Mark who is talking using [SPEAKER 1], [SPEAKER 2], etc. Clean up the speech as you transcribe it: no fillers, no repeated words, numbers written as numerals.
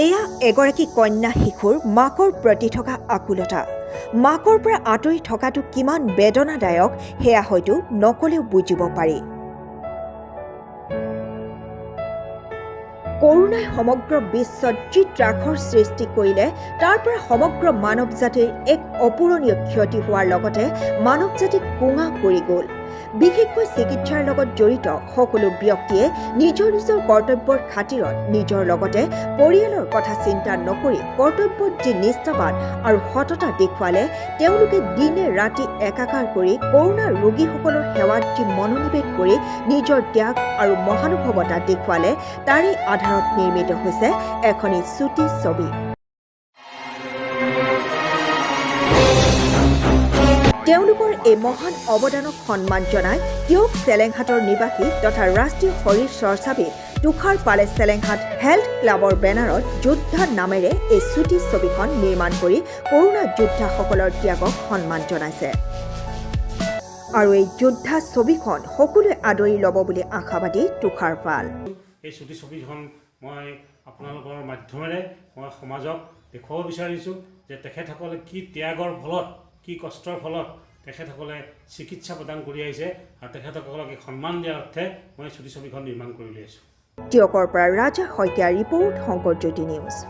[SPEAKER 1] এয়া এগৰাকী কন্যা শিশুৰ মাকৰ প্ৰতি থকা আকুলতা মাকৰ পৰা আঁতৰি থকাটো কিমান বেদনাদায়ক সেয়া হয়তো নকলেও বুজিব পাৰি কৰোনাই সমগ্ৰ বিশ্বত যি ত্ৰাসৰ সৃষ্টি কৰিলে তাৰ পৰা সমগ্ৰ মানৱ জাতিৰ এক অপূৰণীয় ক্ষতি হোৱাৰ লগতে মানৱ জাতিক কোঙা কৰি গ'ল বিশেষকৈ চিকিৎসাৰ লগত জড়িত সকলো ব্যক্তিয়ে নিজৰ নিজৰ কৰ্তব্যৰ খাতিৰত নিজৰ লগতে পৰিয়ালৰ কথা চিন্তা নকৰি কৰ্তব্যত যি নিষ্ঠাবান আৰু সততা দেখুৱালে তেওঁলোকে দিনে ৰাতি একাকাৰ কৰি কৰোনা ৰোগীসকলৰ সেৱাত যি মনোনিৱেশ কৰি নিজৰ ত্যাগ আৰু মহানুভৱতা দেখুৱালে তাৰে আধাৰত নিৰ্মিত হৈছে এখনি চুটি ছবি তেওঁলোকৰ এই মহান অৱদানক সন্মান জনাই কিয়ক চেলেংহাটৰ নিবাসী তথা ৰাষ্ট্ৰীয় শৰীৰ চৰ্চাবিদ তুষাৰ পালে চেলেংহাট হেল্থ ক্লাবৰ বেনাৰত যোদ্ধা নামেৰে এই চুটি ছবিখন নিৰ্মাণ কৰি কৰোনা যোদ্ধাসকলৰ ত্যাগক সন্মান জনাইছে আৰু এই যোদ্ধা ছবিখন সকলোৱে আদৰি ল'ব বুলি আশাবাদী তুষাৰ পাল
[SPEAKER 2] এই চুটি ছবিখন মই আপোনালোকৰ মাধ্যমেৰে মই সমাজক দেখুৱাব বিচাৰিছোঁ যে তেখেতসকলে কি ত্যাগৰ ফলত কি কষ্টৰ ফলত তেখেতসকলে চিকিৎসা প্ৰদান কৰি আহিছে আৰু তেখেতসকলক সন্মান দিয়াৰ অৰ্থে মই চুটি ছবিখন নিৰ্মাণ কৰি উলিয়াইছোঁ
[SPEAKER 1] টিয়কৰ পৰা ৰাজা শইকীয়াৰ ৰিপৰ্ট শংকৰজ্যোতি নিউজ